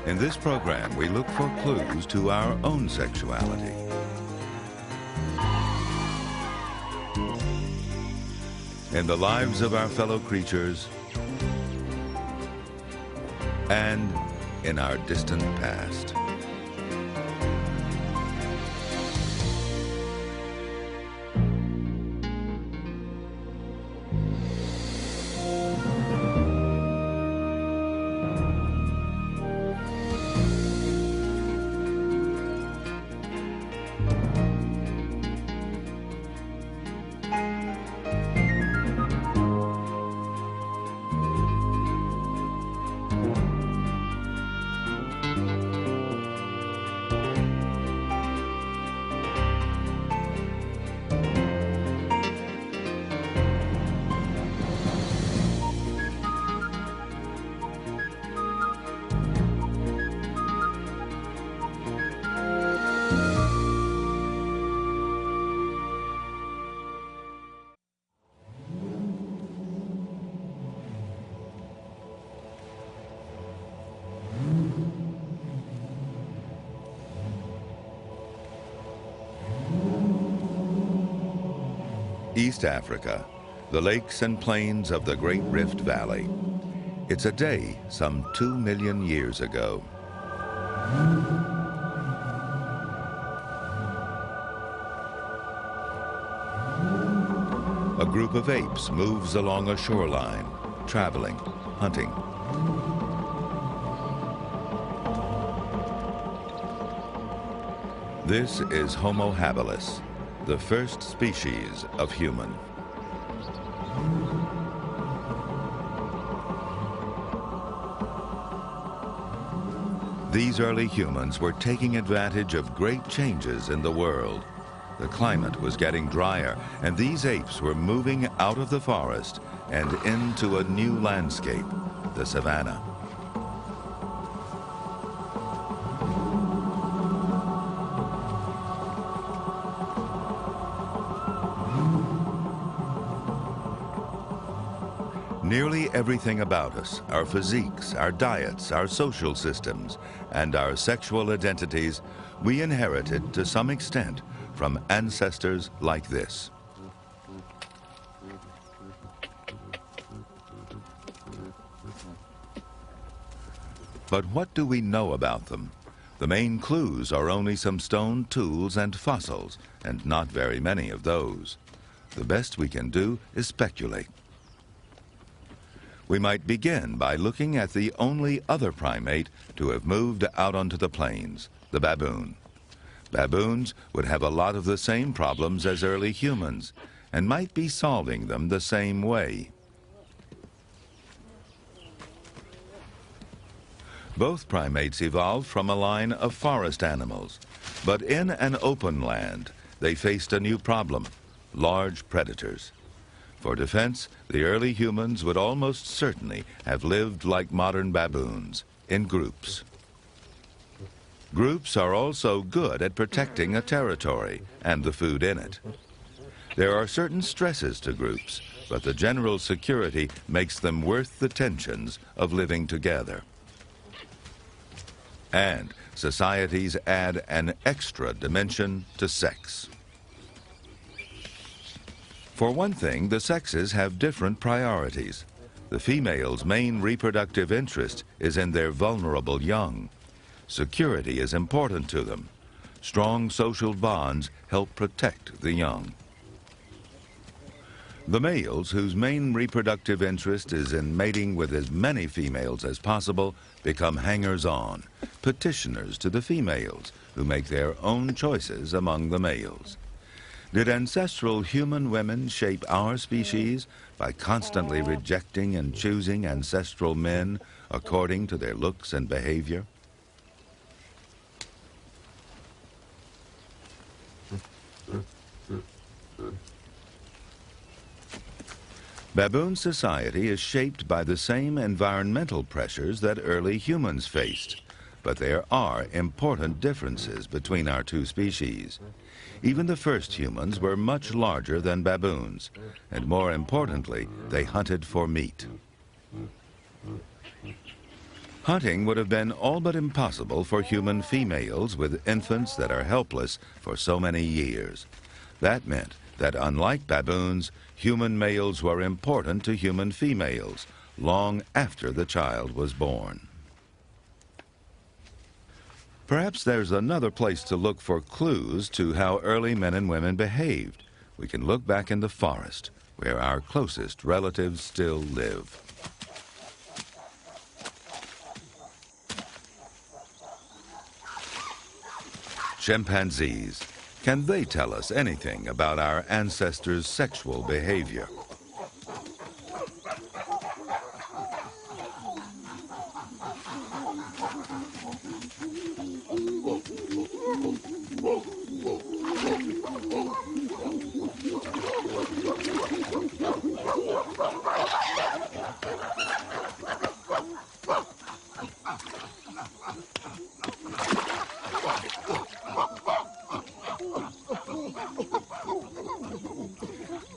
In this program, we look for clues to our own sexuality. In the lives of our fellow creatures and in our distant past. East Africa, the lakes and plains of the Great Rift Valley. It's a day some 2 million years ago. A group of apes moves along a shoreline, traveling, hunting. This is Homo habilis, the first species of human. These early humans were taking advantage of great changes in the world. The climate was getting drier, and these apes were moving out of the forest and into a new landscape, the savanna. Nearly everything about us, our physiques, our diets, our social systems, and our sexual identities, we inherited to some extent from ancestors like this. But what do we know about them? The main clues are only some stone tools and fossils, and not very many of those. The best we can do is speculate. We might begin by looking at the only other primate to have moved out onto the plains, the baboon. Baboons would have a lot of the same problems as early humans and might be solving them the same way. Both primates evolved from a line of forest animals, but in an open land, they faced a new problem: large predators. For defense, the early humans would almost certainly have lived like modern baboons, in groups. Groups are also good at protecting a territory and the food in it. There are certain stresses to groups, but the general security makes them worth the tensions of living together. And societies add an extra dimension to sex. For one thing, the sexes have different priorities. The female's main reproductive interest is in their vulnerable young. Security is important to them. Strong social bonds help protect the young. The males, whose main reproductive interest is in mating with as many females as possible, become hangers-on, petitioners to the females, who make their own choices among the males. Did ancestral human women shape our species by constantly rejecting and choosing ancestral men according to their looks and behavior? Baboon society is shaped by the same environmental pressures that early humans faced, but there are important differences between our two species. Even the first humans were much larger than baboons, and more importantly, they hunted for meat. Hunting would have been all but impossible for human females with infants that are helpless for so many years. That meant that unlike baboons, human males were important to human females long after the child was born. Perhaps there's another place to look for clues to how early men and women behaved. We can look back in the forest, where our closest relatives still live. Chimpanzees. Can they tell us anything about our ancestors' sexual behavior?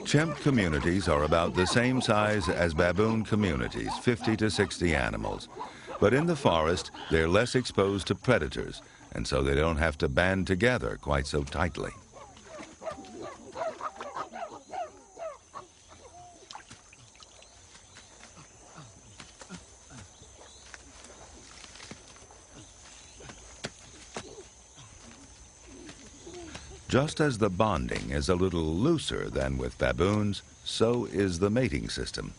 Chimp communities are about the same size as baboon communities, 50 to 60 animals. But in the forest, they're less exposed to predators, and so they don't have to band together quite so tightly. Just as the bonding is a little looser than with baboons, so is the mating system.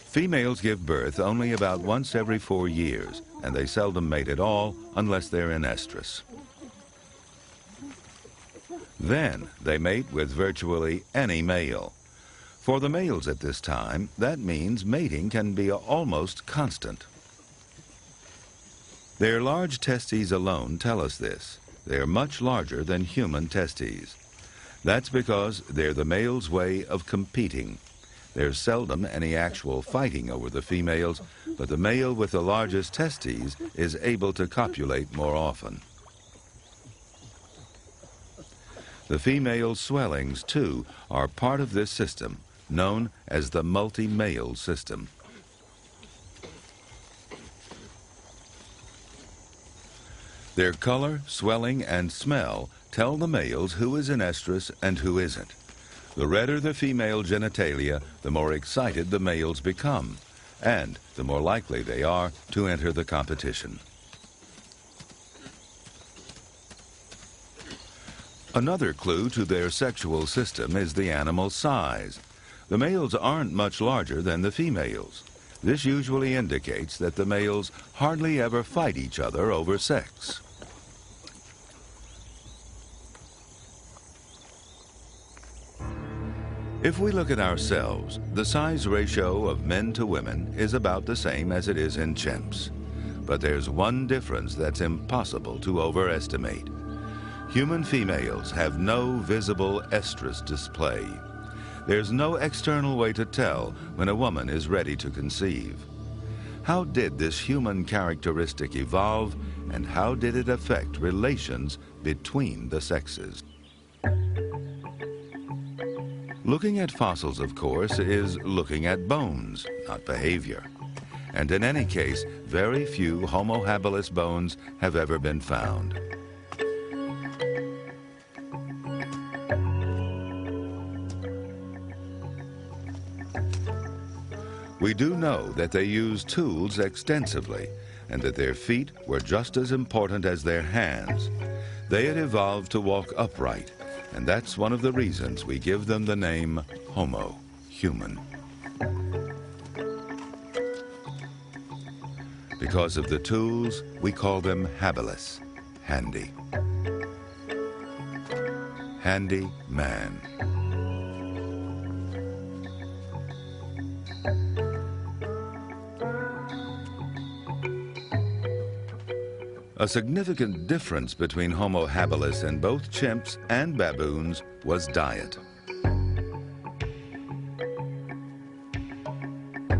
Females give birth only about once every 4 years, and they seldom mate at all unless they're in estrus. Then they mate with virtually any male. For the males at this time, that means mating can be almost constant. Their large testes alone tell us this. They are much larger than human testes. That's because they're the male's way of competing. There's seldom any actual fighting over the females, but the male with the largest testes is able to copulate more often. The female swellings, too, are part of this system, known as the multi-male system. Their color, swelling, and smell tell the males who is in estrus and who isn't. The redder the female genitalia, the more excited the males become, and the more likely they are to enter the competition. Another clue to their sexual system is the animal's size. The males aren't much larger than the females. This usually indicates that the males hardly ever fight each other over sex. If we look at ourselves, the size ratio of men to women is about the same as it is in chimps. But there's one difference that's impossible to overestimate. Human females have no visible estrus display. There's no external way to tell when a woman is ready to conceive. How did this human characteristic evolve, and how did it affect relations between the sexes? Looking at fossils, of course, is looking at bones, not behavior. And in any case, very few Homo habilis bones have ever been found. We do know that they used tools extensively, and that their feet were just as important as their hands. They had evolved to walk upright, and that's one of the reasons we give them the name Homo, human. Because of the tools, we call them habilis, handy. Handy man. A significant difference between Homo habilis and both chimps and baboons was diet.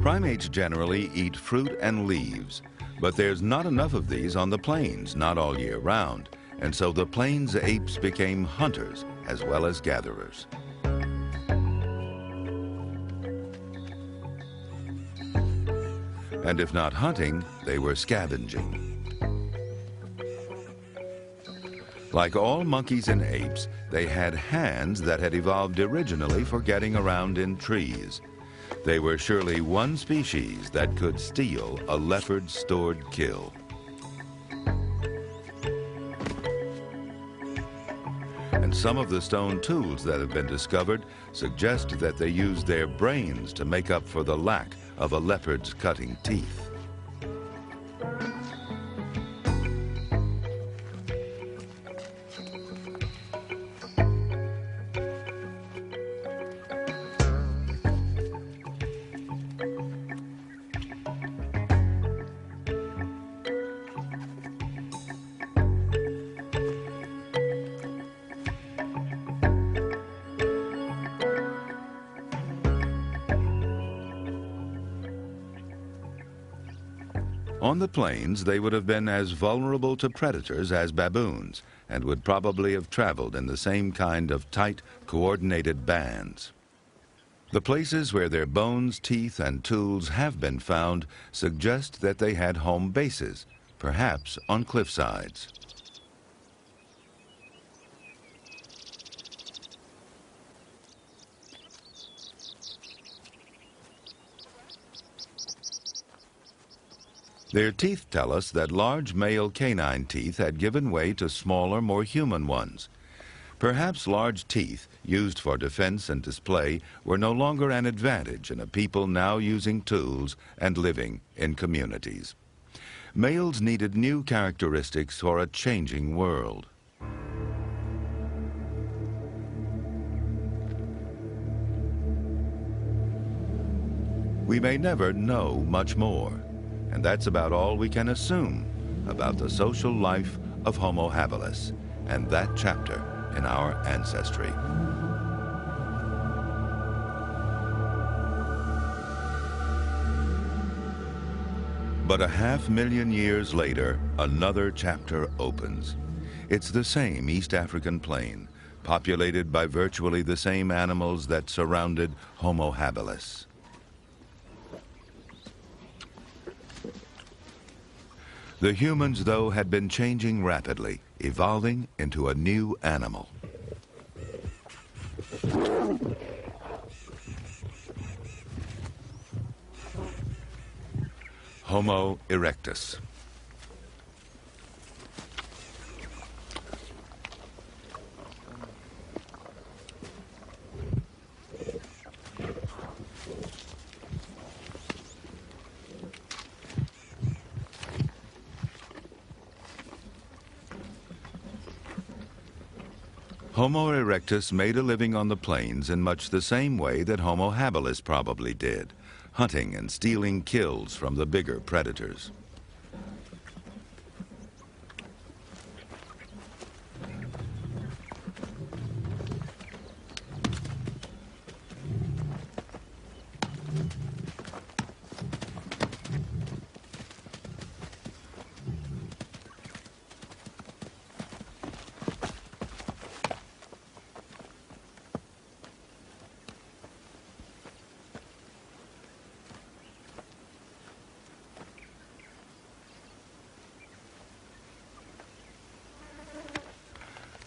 Primates generally eat fruit and leaves, but there's not enough of these on the plains, not all year round, and so the plains apes became hunters as well as gatherers. And if not hunting, they were scavenging. Like all monkeys and apes, they had hands that had evolved originally for getting around in trees. They were surely one species that could steal a leopard's stored kill. And some of the stone tools that have been discovered suggest that they used their brains to make up for the lack of a leopard's cutting teeth. On the plains, they would have been as vulnerable to predators as baboons, and would probably have traveled in the same kind of tight, coordinated bands. The places where their bones, teeth, and tools have been found suggest that they had home bases, perhaps on cliffsides. Their teeth tell us that large male canine teeth had given way to smaller, more human ones. Perhaps large teeth, used for defense and display, were no longer an advantage in a people now using tools and living in communities. Males needed new characteristics for a changing world. We may never know much more. And that's about all we can assume about the social life of Homo habilis and that chapter in our ancestry. But 500,000 years later, another chapter opens. It's the same East African plain, populated by virtually the same animals that surrounded Homo habilis. The humans, though, had been changing rapidly, evolving into a new animal. Homo erectus. Homo erectus made a living on the plains in much the same way that Homo habilis probably did, hunting and stealing kills from the bigger predators.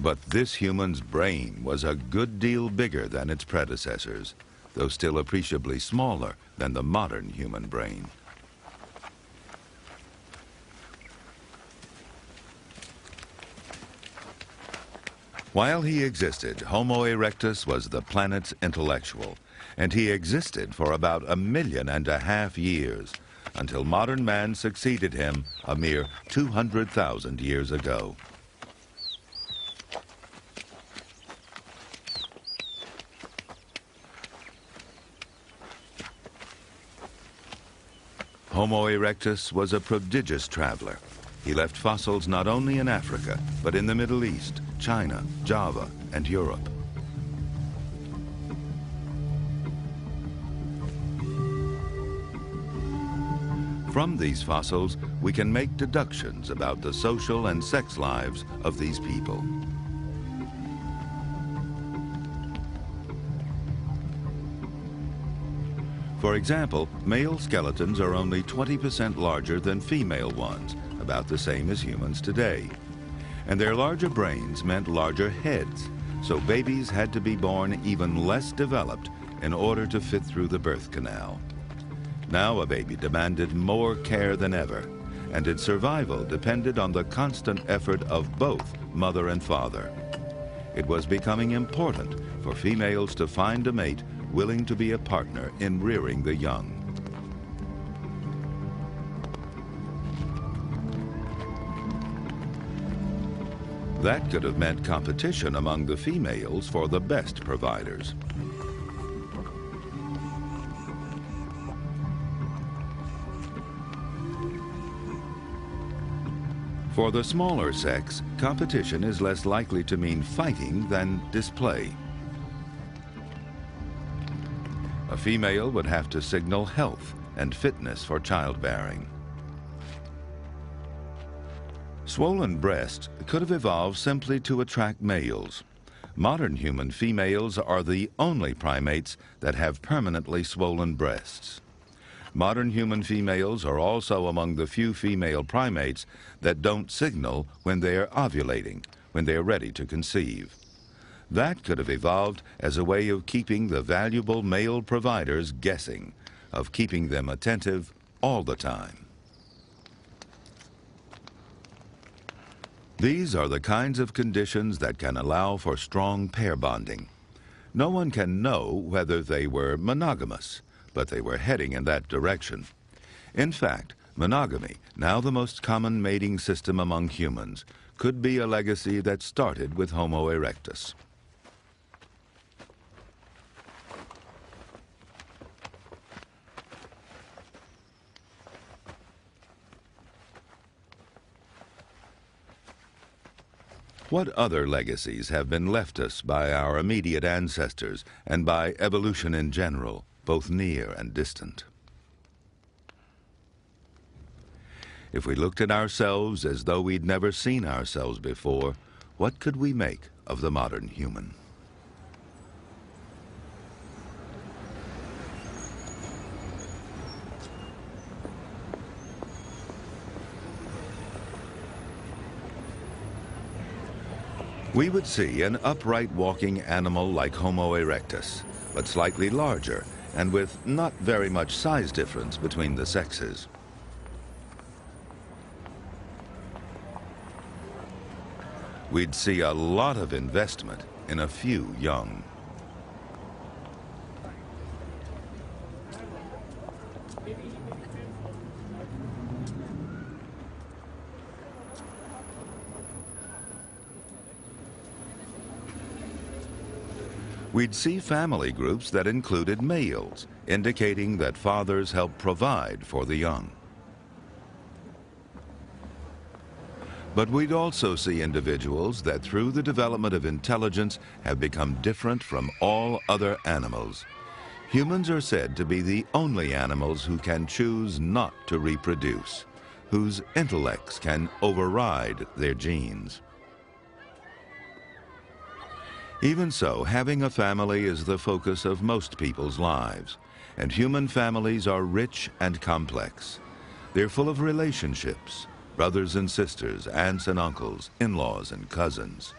But this human's brain was a good deal bigger than its predecessors, though still appreciably smaller than the modern human brain. While he existed, Homo erectus was the planet's intellectual, and he existed for about 1.5 million years, until modern man succeeded him a mere 200,000 years ago. Homo erectus was a prodigious traveler. He left fossils not only in Africa, but in the Middle East, China, Java, and Europe. From these fossils, we can make deductions about the social and sex lives of these people. For example, male skeletons are only 20% larger than female ones, about the same as humans today. And their larger brains meant larger heads, so babies had to be born even less developed in order to fit through the birth canal. Now a baby demanded more care than ever, and its survival depended on the constant effort of both mother and father. It was becoming important for females to find a mate willing to be a partner in rearing the young. That could have meant competition among the females for the best providers. For the smaller sex, competition is less likely to mean fighting than display. A female would have to signal health and fitness for childbearing. Swollen breasts could have evolved simply to attract males. Modern human females are the only primates that have permanently swollen breasts. Modern human females are also among the few female primates that don't signal when they are ovulating, when they are ready to conceive. That could have evolved as a way of keeping the valuable male providers guessing, of keeping them attentive all the time. These are the kinds of conditions that can allow for strong pair bonding. No one can know whether they were monogamous, but they were heading in that direction. In fact, monogamy, now the most common mating system among humans, could be a legacy that started with Homo erectus. What other legacies have been left us by our immediate ancestors and by evolution in general, both near and distant? If we looked at ourselves as though we'd never seen ourselves before, what could we make of the modern human? We would see an upright walking animal like Homo erectus, but slightly larger and with not very much size difference between the sexes. We'd see a lot of investment in a few young. We'd see family groups that included males, indicating that fathers help provide for the young. But we'd also see individuals that through the development of intelligence have become different from all other animals. Humans are said to be the only animals who can choose not to reproduce, whose intellects can override their genes. Even so, having a family is the focus of most people's lives, and human families are rich and complex. They're full of relationships, brothers and sisters, aunts and uncles, in-laws and cousins.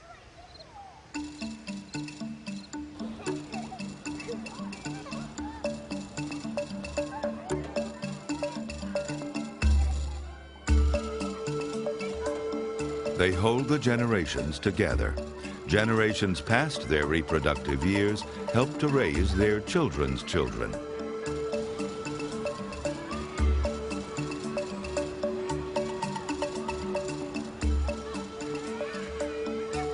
They hold the generations together. Generations past their reproductive years help to raise their children's children.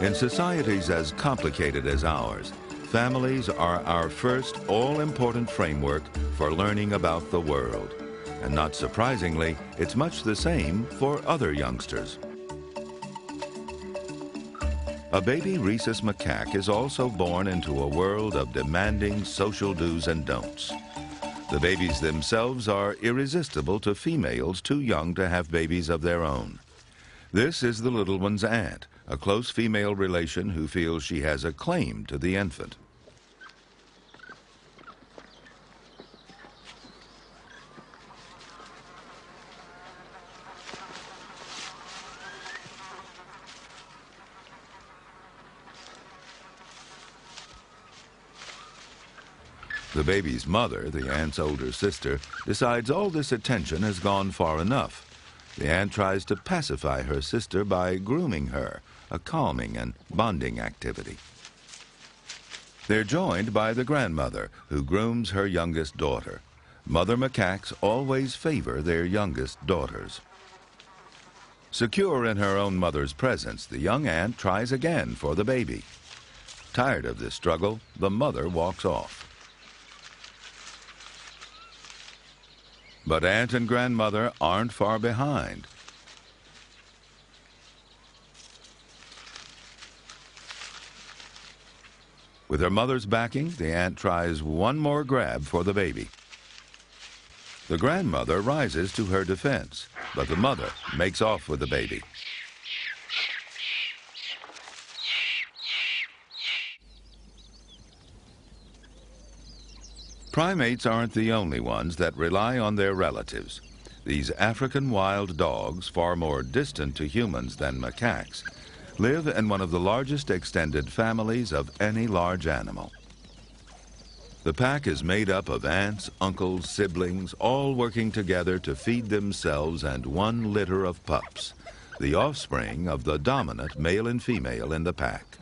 In societies as complicated as ours, families are our first all-important framework for learning about the world. And not surprisingly, it's much the same for other youngsters. A baby rhesus macaque is also born into a world of demanding social do's and don'ts. The babies themselves are irresistible to females too young to have babies of their own. This is the little one's aunt, a close female relation who feels she has a claim to the infant. The baby's mother, the aunt's older sister, decides all this attention has gone far enough. The aunt tries to pacify her sister by grooming her, a calming and bonding activity. They're joined by the grandmother, who grooms her youngest daughter. Mother macaques always favor their youngest daughters. Secure in her own mother's presence, the young aunt tries again for the baby. Tired of this struggle, the mother walks off. But aunt and grandmother aren't far behind. With her mother's backing, the aunt tries one more grab for the baby. The grandmother rises to her defense, but the mother makes off with the baby. Primates aren't the only ones that rely on their relatives. These African wild dogs, far more distant to humans than macaques, live in one of the largest extended families of any large animal. The pack is made up of aunts, uncles, siblings, all working together to feed themselves and one litter of pups, the offspring of the dominant male and female in the pack.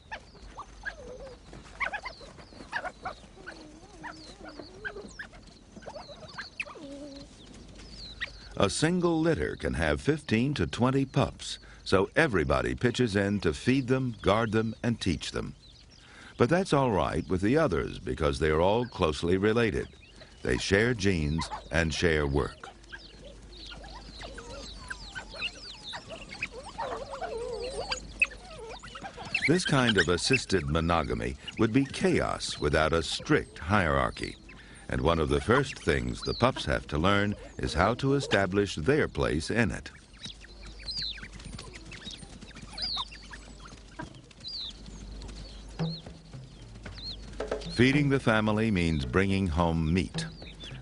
A single litter can have 15 to 20 pups, so everybody pitches in to feed them, guard them, and teach them. But that's all right with the others because they're all closely related. They share genes and share work. This kind of assisted monogamy would be chaos without a strict hierarchy. And one of the first things the pups have to learn is how to establish their place in it. Feeding the family means bringing home meat.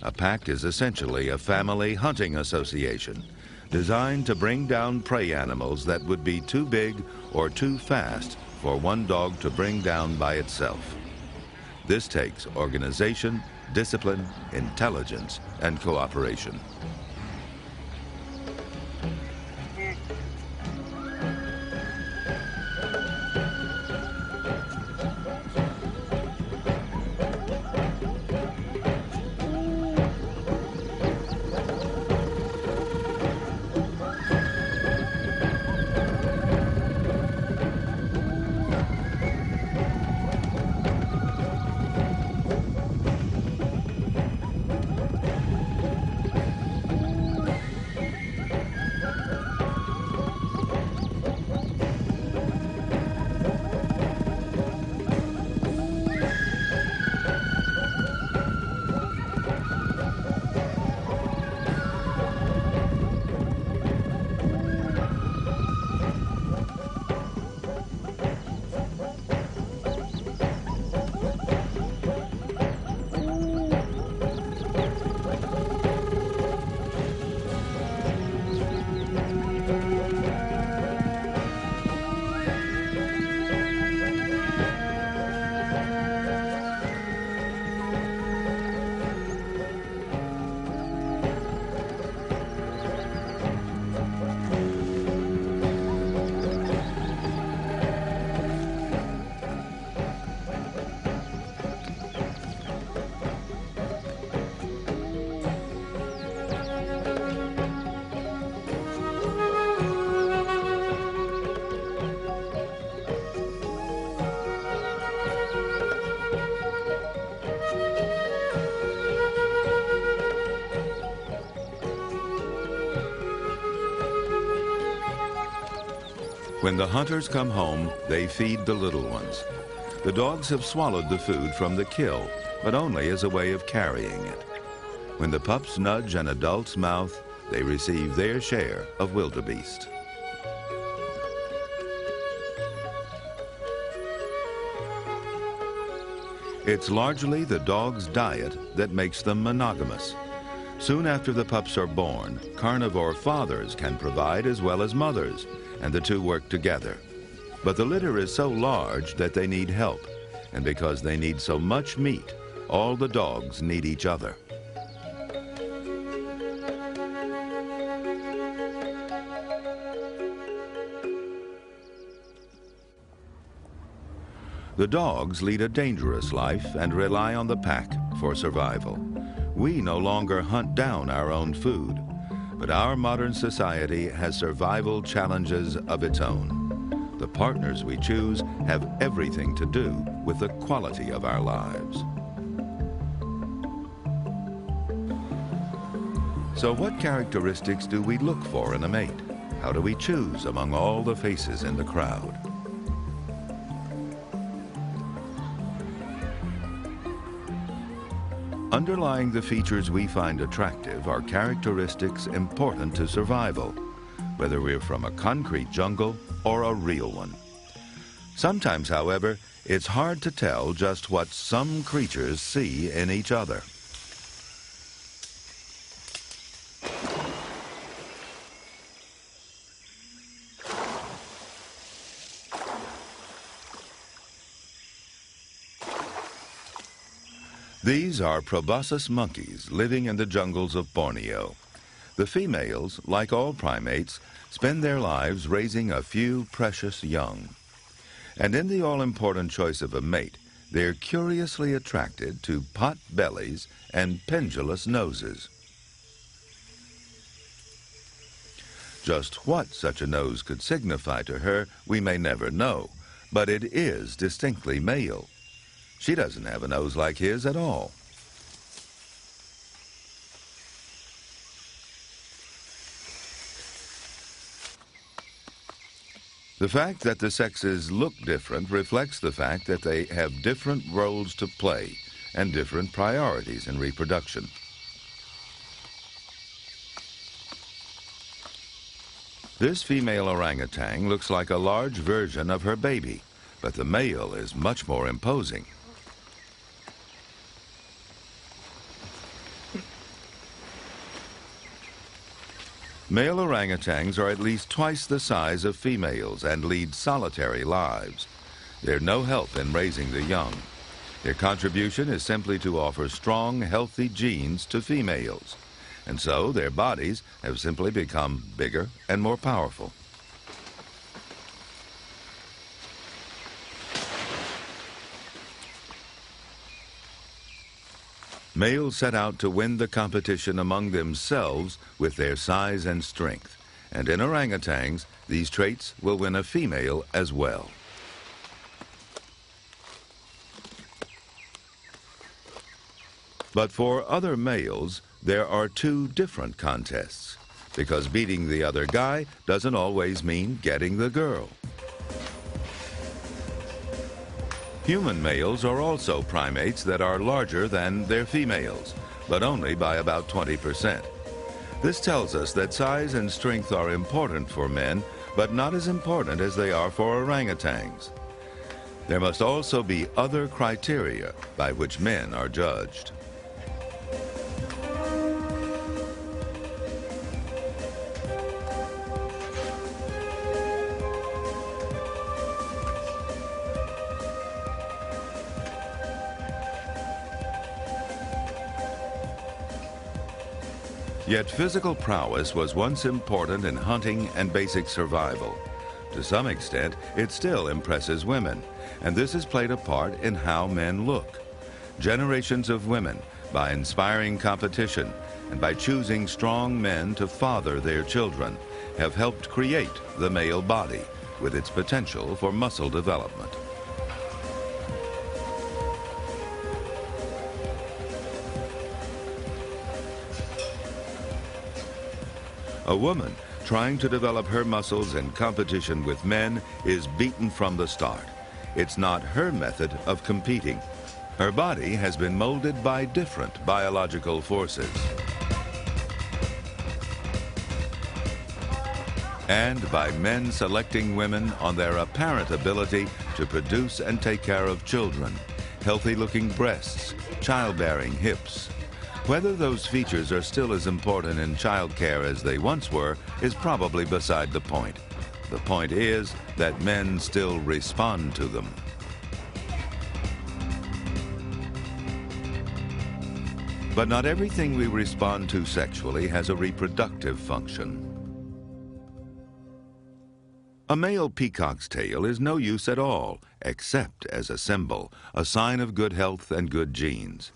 A pack is essentially a family hunting association designed to bring down prey animals that would be too big or too fast for one dog to bring down by itself. This takes organization, discipline, intelligence, and cooperation. When the hunters come home, they feed the little ones. The dogs have swallowed the food from the kill, but only as a way of carrying it. When the pups nudge an adult's mouth, they receive their share of wildebeest. It's largely the dog's diet that makes them monogamous. Soon after the pups are born, carnivore fathers can provide as well as mothers, and the two work together. But the litter is so large that they need help, and because they need so much meat, all the dogs need each other. The dogs lead a dangerous life and rely on the pack for survival. We no longer hunt down our own food, but our modern society has survival challenges of its own. The partners we choose have everything to do with the quality of our lives. So what characteristics do we look for in a mate? How do we choose among all the faces in the crowd? Underlying the features we find attractive are characteristics important to survival, whether we're from a concrete jungle or a real one. Sometimes, however, it's hard to tell just what some creatures see in each other. These are proboscis monkeys living in the jungles of Borneo. The females, like all primates, spend their lives raising a few precious young. And in the all-important choice of a mate, they're curiously attracted to pot bellies and pendulous noses. Just what such a nose could signify to her, we may never know, but it is distinctly male. She doesn't have a nose like his at all. The fact that the sexes look different reflects the fact that they have different roles to play and different priorities in reproduction. This female orangutan looks like a large version of her baby, but the male is much more imposing. Male orangutans are at least twice the size of females and lead solitary lives. They're no help in raising the young. Their contribution is simply to offer strong, healthy genes to females. And so their bodies have simply become bigger and more powerful. Males set out to win the competition among themselves with their size and strength. And in orangutans, these traits will win a female as well. But for other males, there are two different contests, because beating the other guy doesn't always mean getting the girl. Human males are also primates that are larger than their females, but only by about 20%. This tells us that size and strength are important for men, but not as important as they are for orangutans. There must also be other criteria by which men are judged. Yet physical prowess was once important in hunting and basic survival. To some extent, it still impresses women, and this has played a part in how men look. Generations of women, by inspiring competition and by choosing strong men to father their children, have helped create the male body with its potential for muscle development. A woman trying to develop her muscles in competition with men is beaten from the start. It's not her method of competing. Her body has been molded by different biological forces. And by men selecting women on their apparent ability to produce and take care of children, healthy-looking breasts, childbearing hips. Whether those features are still as important in childcare as they once were is probably beside the point. The point is that men still respond to them. But not everything we respond to sexually has a reproductive function. A male peacock's tail is no use at all, except as a symbol, a sign of good health and good genes.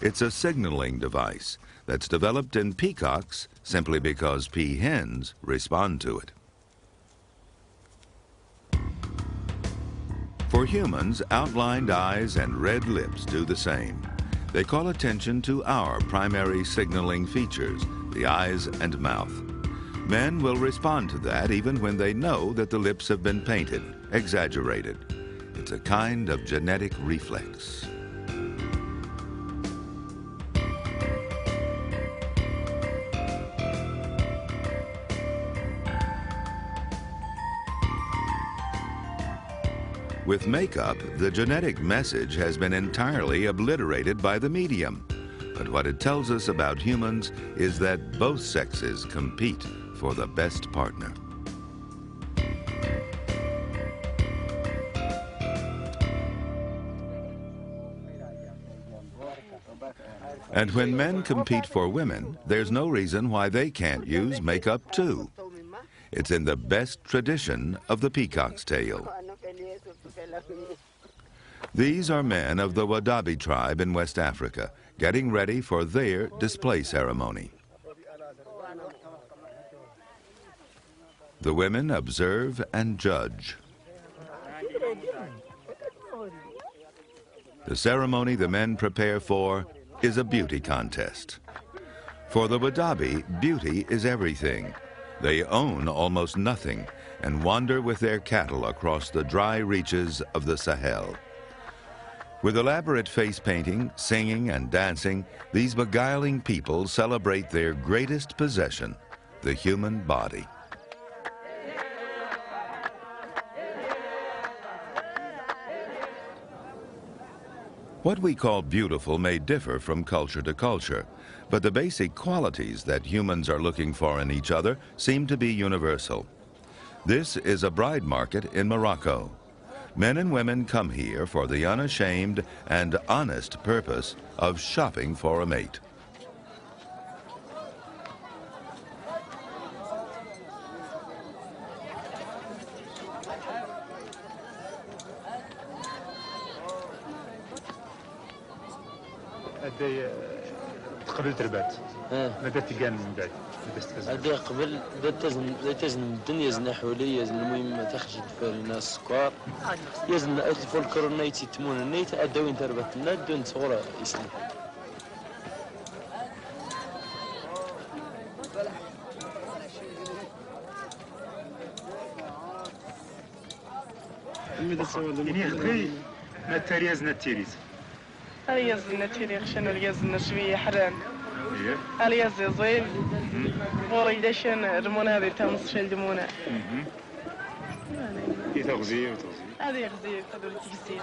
It's a signaling device that's developed in peacocks simply because peahens respond to it. For humans, outlined eyes and red lips do the same. They call attention to our primary signaling features, the eyes and mouth. Men will respond to that even when they know that the lips have been painted, exaggerated. It's a kind of genetic reflex. With makeup, the genetic message has been entirely obliterated by the medium. But what it tells us about humans is that both sexes compete for the best partner. And when men compete for women, there's no reason why they can't use makeup too. It's in the best tradition of the peacock's tail. These are men of the Wallabies tribe in West Africa, getting ready for their display ceremony. The women observe and judge. The ceremony the men prepare for is a beauty contest. For the Wallabies, beauty is everything. They own almost nothing and wander with their cattle across the dry reaches of the Sahel. With elaborate face painting, singing, and dancing, these beguiling people celebrate their greatest possession, the human body. What we call beautiful may differ from culture to culture, but the basic qualities that humans are looking for in each other seem to be universal. This is a bride market in Morocco. Men and women come here for the unashamed and honest purpose of shopping for a mate. قبل تربات ماذا تلقان من بعد هذا قبل تزن الدنيا يزن حولي يزن المهم تخرج الفارنة السكر يزن الفولكر النيت يتمون النيت أدوين تربات الناد دون صغرى يسلم يعني غير ما تريزنا التيريز اليازنا تيري شنو اليازنا شويه حرام الياز زوين وريدا شن رمونا هذه تامس شل دمونا يتغذي هذه يغذي قدر تكسير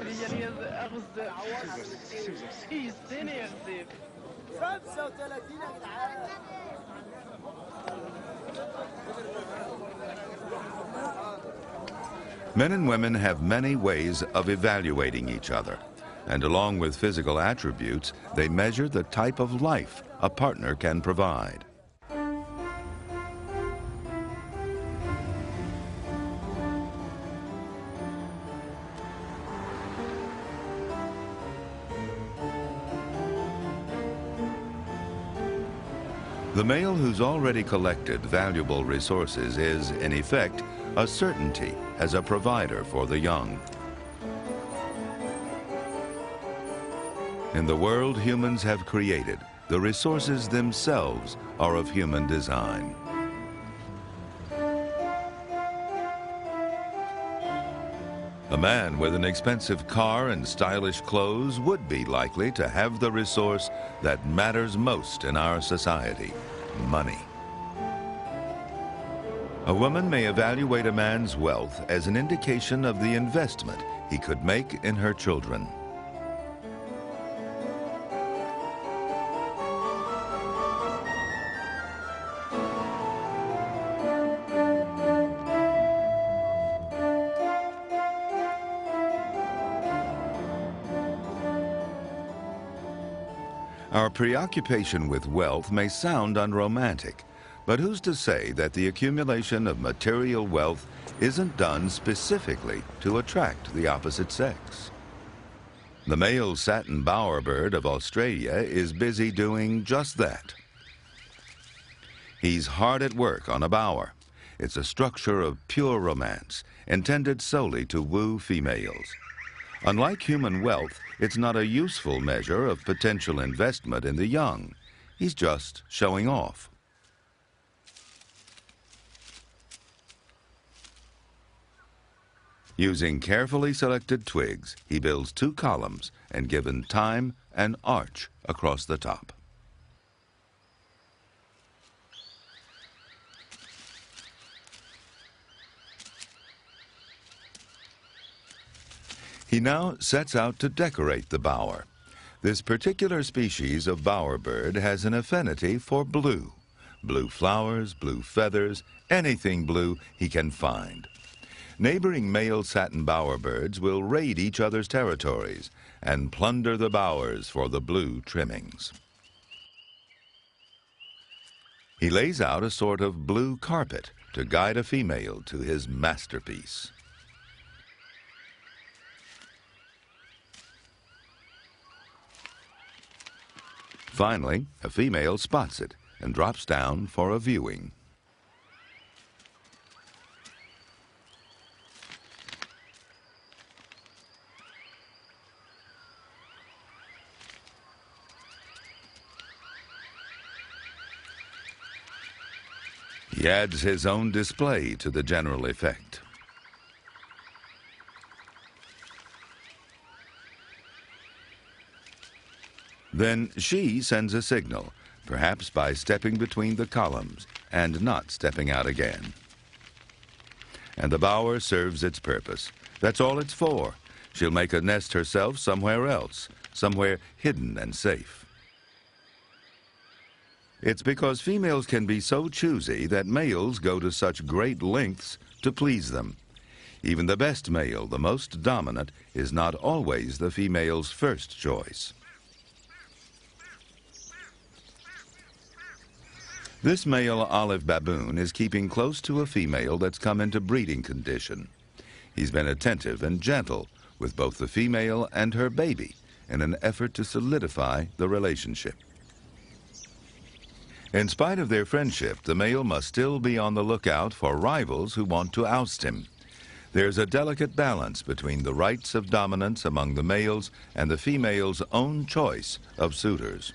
هذه الياز أغز يستني يغذي 35 Men and women have many ways of evaluating each other. And along with physical attributes, they measure the type of life a partner can provide. The male who's already collected valuable resources is, in effect, a certainty as a provider for the young. In the world humans have created, the resources themselves are of human design. A man with an expensive car and stylish clothes would be likely to have the resource that matters most in our society: money. A woman may evaluate a man's wealth as an indication of the investment he could make in her children. Our preoccupation with wealth may sound unromantic, but who's to say that the accumulation of material wealth isn't done specifically to attract the opposite sex? The male satin bowerbird of Australia is busy doing just that. He's hard at work on a bower. It's a structure of pure romance, intended solely to woo females. Unlike human wealth, it's not a useful measure of potential investment in the young. He's just showing off. Using carefully selected twigs, he builds 2 columns and given time, an arch across the top. He now sets out to decorate the bower. This particular species of bowerbird has an affinity for blue. Blue flowers, blue feathers, anything blue he can find. Neighboring male satin bowerbirds will raid each other's territories and plunder the bowers for the blue trimmings. He lays out a sort of blue carpet to guide a female to his masterpiece. Finally, a female spots it and drops down for a viewing. He adds his own display to the general effect. Then she sends a signal, perhaps by stepping between the columns and not stepping out again. And the bower serves its purpose. That's all it's for. She'll make a nest herself somewhere else, somewhere hidden and safe. It's because females can be so choosy that males go to such great lengths to please them. Even the best male, the most dominant, is not always the female's first choice. This male olive baboon is keeping close to a female that's come into breeding condition. He's been attentive and gentle with both the female and her baby in an effort to solidify the relationship. In spite of their friendship, the male must still be on the lookout for rivals who want to oust him. There's a delicate balance between the rights of dominance among the males and the female's own choice of suitors.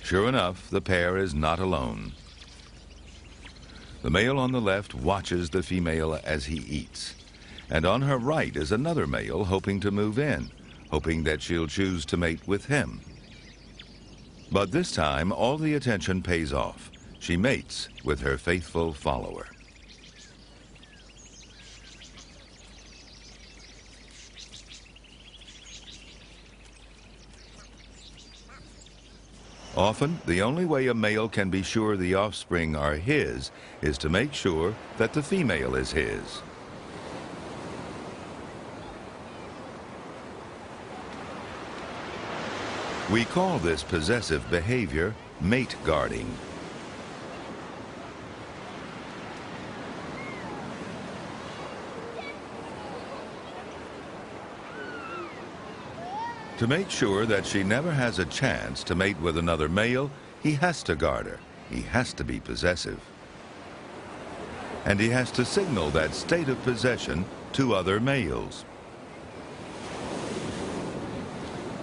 Sure enough, the pair is not alone. The male on the left watches the female as he eats. And on her right is another male hoping to move in, hoping that she'll choose to mate with him. But this time, all the attention pays off. She mates with her faithful follower. Often, the only way a male can be sure the offspring are his is to make sure that the female is his. We call this possessive behavior mate guarding. To make sure that she never has a chance to mate with another male, he has to guard her. He has to be possessive. and he has to signal that state of possession to other males.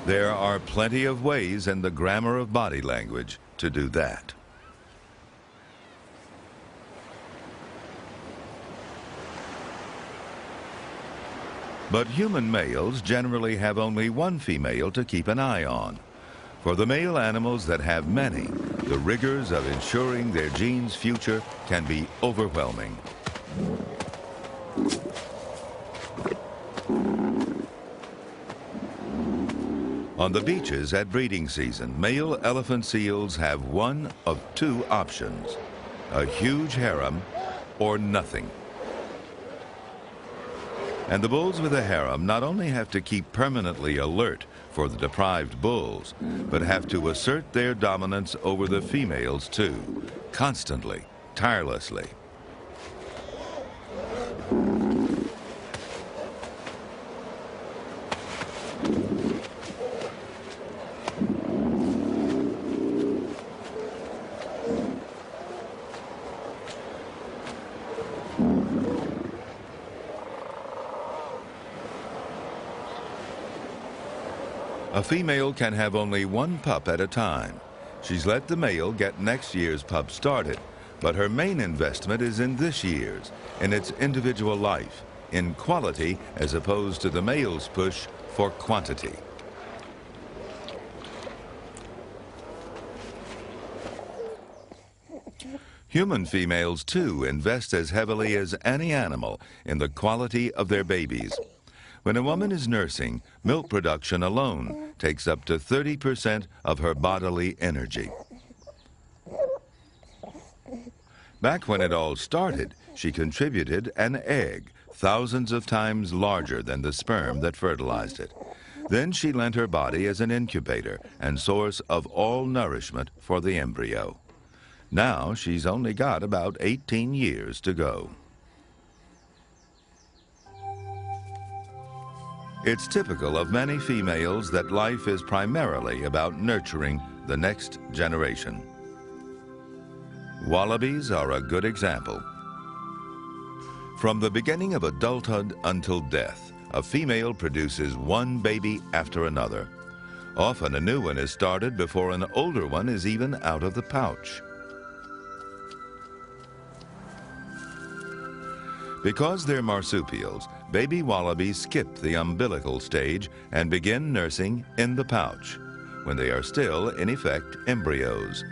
There are plenty of ways in the grammar of body language to do that. But human males generally have only one female to keep an eye on. For the male animals that have many, the rigors of ensuring their genes' future can be overwhelming. On the beaches at breeding season, male elephant seals have one of two options: a huge harem or nothing. And the bulls with a harem not only have to keep permanently alert for the deprived bulls, but have to assert their dominance over the females too, constantly, tirelessly. A female can have only one pup at a time. She's let the male get next year's pup started, but her main investment is in this year's, in its individual life, in quality as opposed to the male's push for quantity. Human females, too, invest as heavily as any animal in the quality of their babies. When a woman is nursing, milk production alone takes up to 30% of her bodily energy. Back when it all started, she contributed an egg thousands of times larger than the sperm that fertilized it. Then she lent her body as an incubator and source of all nourishment for the embryo. Now she's only got about 18 years to go. It's typical of many females that life is primarily about nurturing the next generation. Wallabies are a good example. From the beginning of adulthood until death, a female produces one baby after another. Often a new one is started before an older one is even out of the pouch. Because they're marsupials, baby wallabies skip the umbilical stage and begin nursing in the pouch, when they are still, in effect, embryos.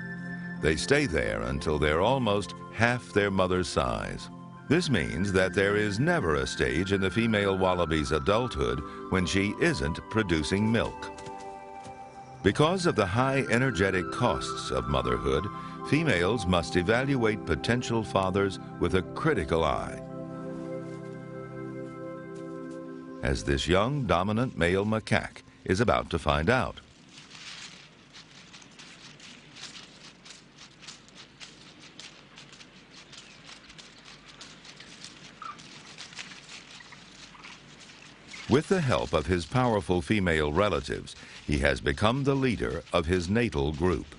They stay there until they're almost half their mother's size. This means that there is never a stage in the female wallaby's adulthood when she isn't producing milk. Because of the high energetic costs of motherhood, females must evaluate potential fathers with a critical eye. As this young, dominant male macaque is about to find out. With the help of his powerful female relatives, he has become the leader of his natal group.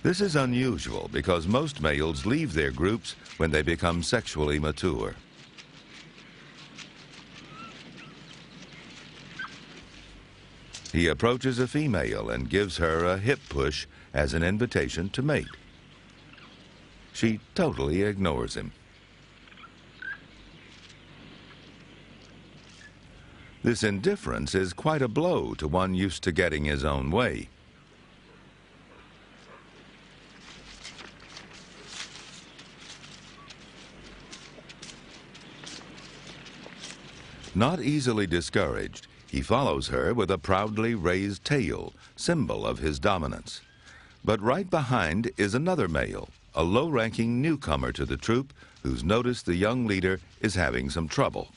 This is unusual because most males leave their groups when they become sexually mature. He approaches a female and gives her a hip push as an invitation to mate. She totally ignores him. This indifference is quite a blow to one used to getting his own way. Not easily discouraged, he follows her with a proudly raised tail, symbol of his dominance. But right behind is another male, a low-ranking newcomer to the troop, who's noticed the young leader is having some trouble.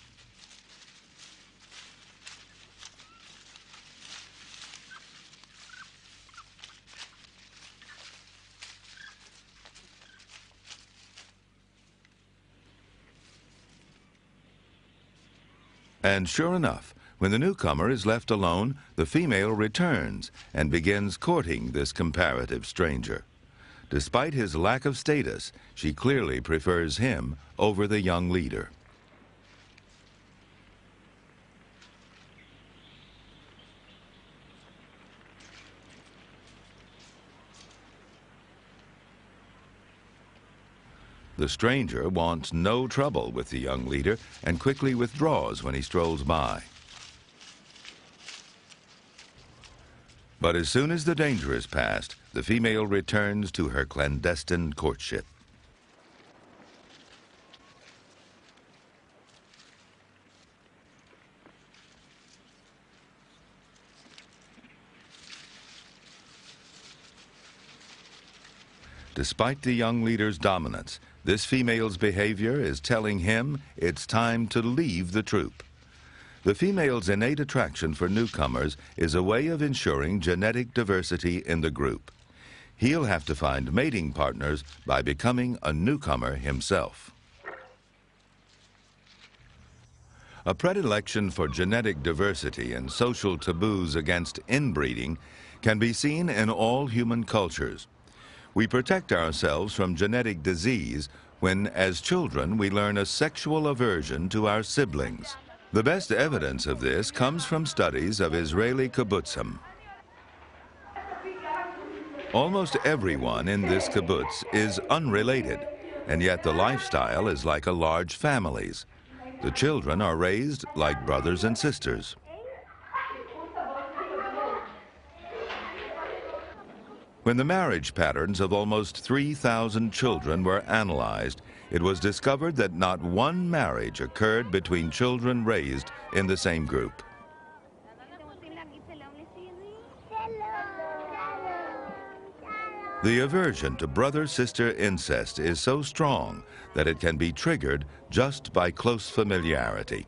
And sure enough, when the newcomer is left alone, the female returns and begins courting this comparative stranger. Despite his lack of status, she clearly prefers him over the young leader. The stranger wants no trouble with the young leader and quickly withdraws when he strolls by. But as soon as the danger is past, the female returns to her clandestine courtship. Despite the young leader's dominance, this female's behavior is telling him it's time to leave the troop. The female's innate attraction for newcomers is a way of ensuring genetic diversity in the group. He'll have to find mating partners by becoming a newcomer himself. A predilection for genetic diversity and social taboos against inbreeding can be seen in all human cultures. We protect ourselves from genetic disease when, as children, we learn a sexual aversion to our siblings. The best evidence of this comes from studies of Israeli kibbutzim. Almost everyone in this kibbutz is unrelated, and yet the lifestyle is like a large family's. The children are raised like brothers and sisters. When the marriage patterns of almost 3,000 children were analyzed, it was discovered that not one marriage occurred between children raised in the same group. The aversion to brother-sister incest is so strong that it can be triggered just by close familiarity.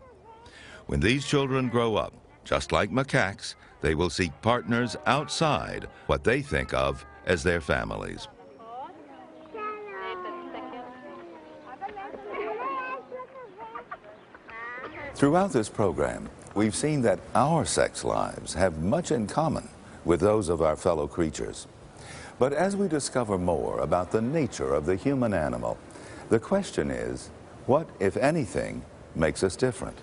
When these children grow up, just like macaques, they will seek partners outside what they think of as their families. Throughout this program, we've seen that our sex lives have much in common with those of our fellow creatures. But as we discover more about the nature of the human animal, the question is, what, if anything, makes us different?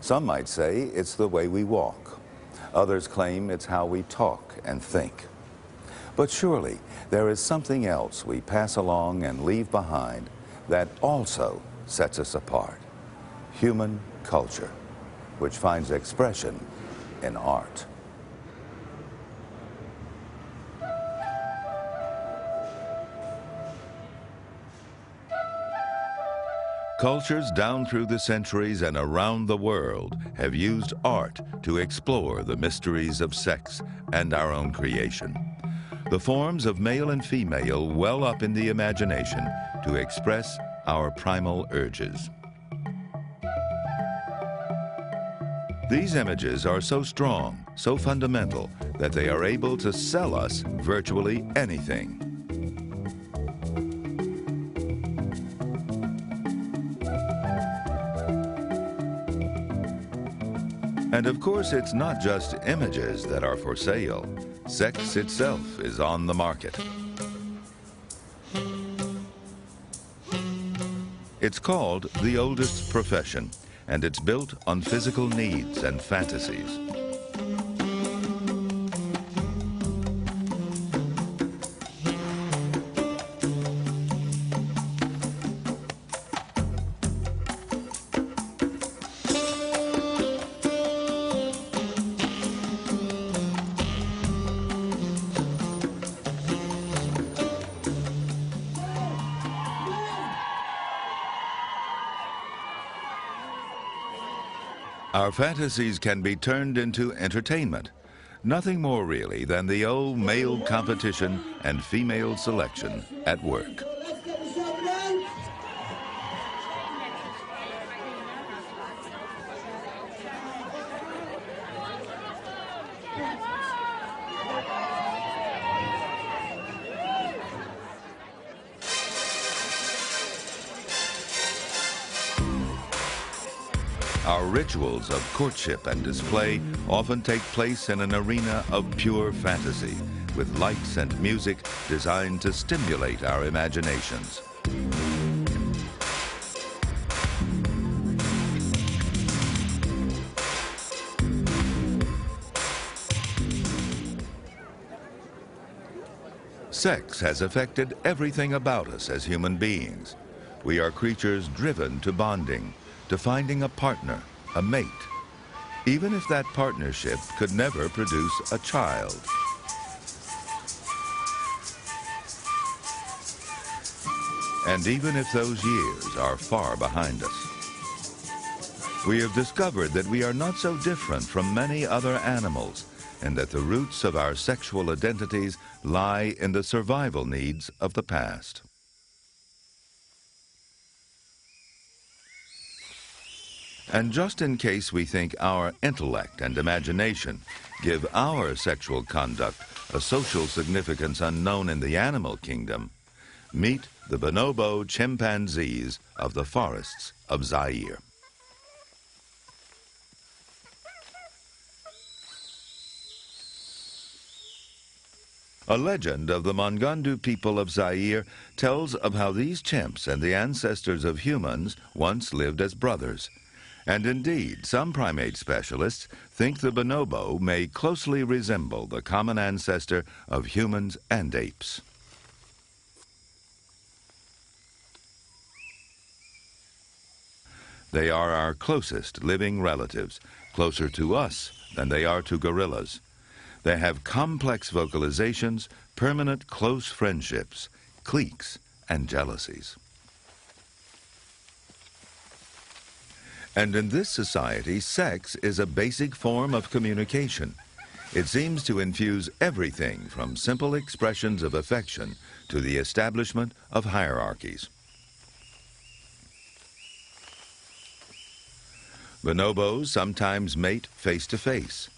Some might say it's the way we walk. Others claim it's how we talk and think. But surely there is something else we pass along and leave behind that also sets us apart. Human culture, which finds expression in art. Cultures down through the centuries and around the world have used art to explore the mysteries of sex and our own creation. The forms of male and female well up in the imagination to express our primal urges. These images are so strong, so fundamental, that they are able to sell us virtually anything. And of course, it's not just images that are for sale. Sex itself is on the market. It's called the oldest profession, and it's built on physical needs and fantasies. Our fantasies can be turned into entertainment. Nothing more really than the old male competition and female selection at work. Our rituals of courtship and display often take place in an arena of pure fantasy, with lights and music designed to stimulate our imaginations. Sex has affected everything about us as human beings. We are creatures driven to bonding, to finding a partner, a mate, even if that partnership could never produce a child. And even if those years are far behind us, we have discovered that we are not so different from many other animals, and that the roots of our sexual identities lie in the survival needs of the past. And just in case we think our intellect and imagination give our sexual conduct a social significance unknown in the animal kingdom, meet the bonobo chimpanzees of the forests of Zaire. A legend of the Mongandu people of Zaire tells of how these chimps and the ancestors of humans once lived as brothers. And indeed, some primate specialists think the bonobo may closely resemble the common ancestor of humans and apes. They are our closest living relatives, closer to us than they are to gorillas. They have complex vocalizations, permanent close friendships, cliques, and jealousies. And in this society, sex is a basic form of communication. It seems to infuse everything from simple expressions of affection to the establishment of hierarchies. Bonobos sometimes mate face to face.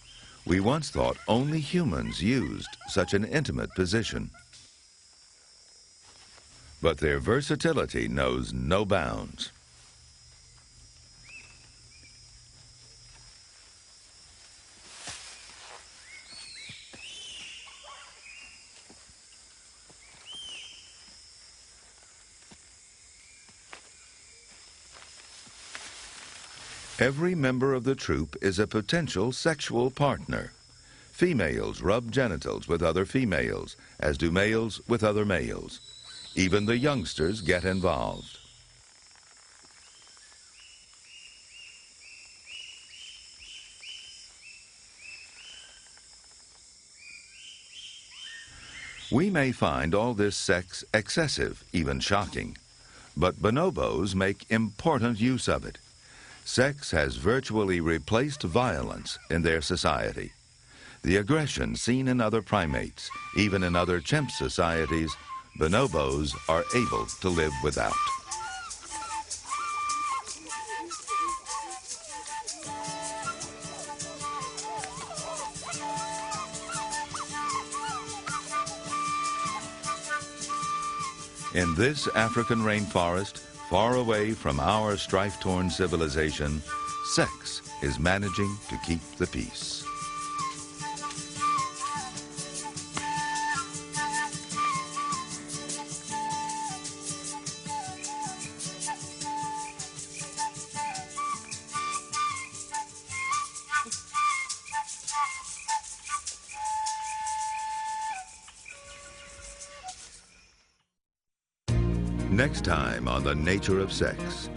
We once thought only humans used such an intimate position. But their versatility knows no bounds. Every member of the troop is a potential sexual partner. Females rub genitals with other females, as do males with other males. Even the youngsters get involved. We may find all this sex excessive, even shocking, but bonobos make important use of it. Sex has virtually replaced violence in their society. The aggression seen in other primates, even in other chimp societies, bonobos are able to live without. In this African rainforest, far away from our strife-torn civilization, sex is managing to keep the peace. Next time on The Nature of Sex,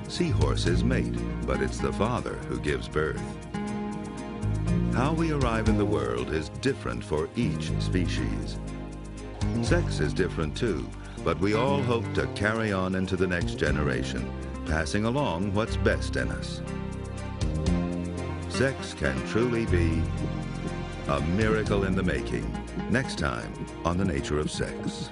seahorses mate, but it's the father who gives birth. How we arrive in the world is different for each species. Sex is different too, but we all hope to carry on into the next generation, passing along what's best in us. Sex can truly be a miracle in the making. Next time on The Nature of Sex.